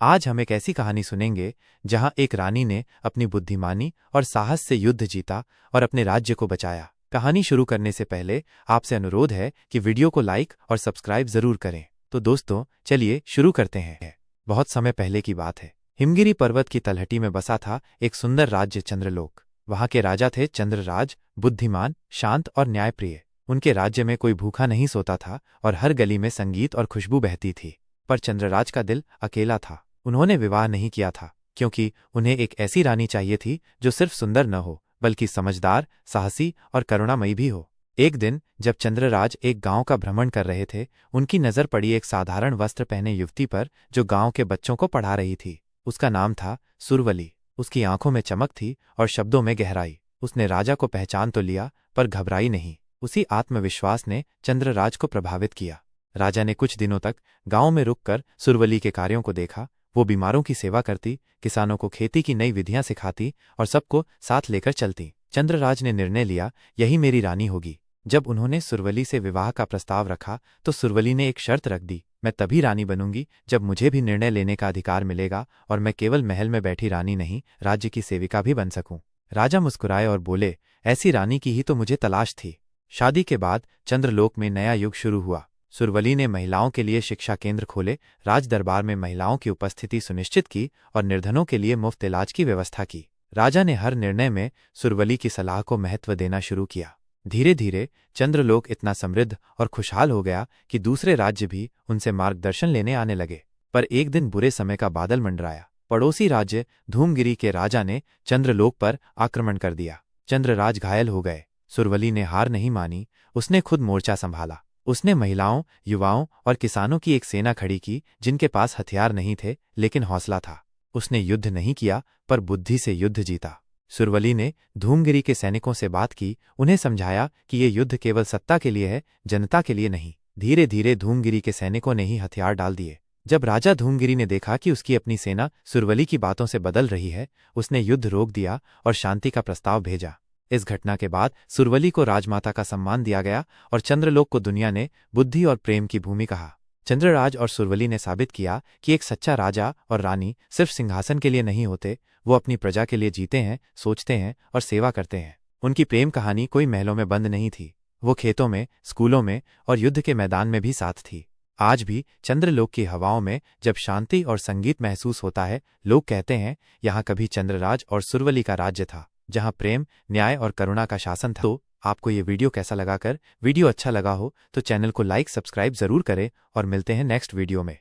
आज हम एक ऐसी कहानी सुनेंगे जहां एक रानी ने अपनी बुद्धिमानी और साहस से युद्ध जीता और अपने राज्य को बचाया। कहानी शुरू करने से पहले आपसे अनुरोध है कि वीडियो को लाइक और सब्सक्राइब जरूर करें। तो दोस्तों चलिए शुरू करते हैं। बहुत समय पहले की बात है। हिमगिरी पर्वत की तलहटी में बसा था एक सुंदर राज्य चंद्रलोक। वहां के राजा थे चंद्रराज, बुद्धिमान, शांत और न्यायप्रिय। उनके राज्य में कोई भूखा नहीं सोता था और हर गली में संगीत और खुशबू बहती थी। पर चंद्रराज का दिल अकेला था। उन्होंने विवाह नहीं किया था क्योंकि उन्हें एक ऐसी रानी चाहिए थी जो सिर्फ सुंदर न हो बल्कि समझदार, साहसी और करुणामयी भी हो। एक दिन जब चंद्रराज एक गांव का भ्रमण कर रहे थे, उनकी नजर पड़ी एक साधारण वस्त्र पहने युवती पर जो गांव के बच्चों को पढ़ा रही थी। उसका नाम था सुरवली। उसकी आंखों में चमक थी और शब्दों में गहराई। उसने राजा को पहचान तो लिया पर घबराई नहीं। उसी आत्मविश्वास ने चंद्रराज को प्रभावित किया। राजा ने कुछ दिनों तक गांव में रुककर सुरवली के कार्यों को देखा। वो बीमारों की सेवा करती, किसानों को खेती की नई विधियां सिखाती और सबको साथ लेकर चलती। चंद्रराज ने निर्णय लिया, यही मेरी रानी होगी। जब उन्होंने सुरवली से विवाह का प्रस्ताव रखा तो सुरवली ने एक शर्त रख दी, मैं तभी रानी बनूंगी जब मुझे भी निर्णय लेने का अधिकार मिलेगा और मैं केवल महल में बैठी रानी नहीं, राज्य की सेविका भी बन सकूं। राजा मुस्कुराए और बोले, ऐसी रानी की ही तो मुझे तलाश थी। शादी के बाद चंद्रलोक में नया युग शुरू हुआ। सुरवली ने महिलाओं के लिए शिक्षा केंद्र खोले, राज दरबार में महिलाओं की उपस्थिति सुनिश्चित की और निर्धनों के लिए मुफ्त इलाज की व्यवस्था की। राजा ने हर निर्णय में सुरवली की सलाह को महत्व देना शुरू किया। धीरे धीरे चंद्रलोक इतना समृद्ध और खुशहाल हो गया कि दूसरे राज्य भी उनसे मार्गदर्शन लेने आने लगे। पर एक दिन बुरे समय का बादल मंडराया। पड़ोसी राज्य धूमगिरी के राजा ने चंद्रलोक पर आक्रमण कर दिया। चंद्रराज घायल हो गए। सुरवली ने हार नहीं मानी। उसने खुद मोर्चा संभाला। उसने महिलाओं, युवाओं और किसानों की एक सेना खड़ी की जिनके पास हथियार नहीं थे लेकिन हौसला था। उसने युद्ध नहीं किया पर बुद्धि से युद्ध जीता। सुरवली ने धूमगिरी के सैनिकों से बात की, उन्हें समझाया कि ये युद्ध केवल सत्ता के लिए है, जनता के लिए नहीं। धीरे धीरे धूमगिरी के सैनिकों ने ही हथियार डाल दिए। जब राजा धूमगिरी ने देखा कि उसकी अपनी सेना सुरवली की बातों से बदल रही है, उसने युद्ध रोक दिया और शांति का प्रस्ताव भेजा। इस घटना के बाद सुरवली को राजमाता का सम्मान दिया गया और चंद्रलोक को दुनिया ने बुद्धि और प्रेम की भूमि कहा। चंद्रराज और सुरवली ने साबित किया कि एक सच्चा राजा और रानी सिर्फ सिंहासन के लिए नहीं होते, वो अपनी प्रजा के लिए जीते हैं, सोचते हैं और सेवा करते हैं। उनकी प्रेम कहानी कोई महलों में बंद नहीं थी, वो खेतों में, स्कूलों में और युद्ध के मैदान में भी साथ थी। आज भी चंद्रलोक की हवाओं में जब शांति और संगीत महसूस होता है, लोग कहते हैं यहाँ कभी चंद्रराज और सुरवली का राज्य था, जहां प्रेम, न्याय और करुणा का शासन था। तो आपको ये वीडियो कैसा लगा? वीडियो अच्छा लगा हो तो चैनल को लाइक, सब्सक्राइब जरूर करें और मिलते हैं नेक्स्ट वीडियो में।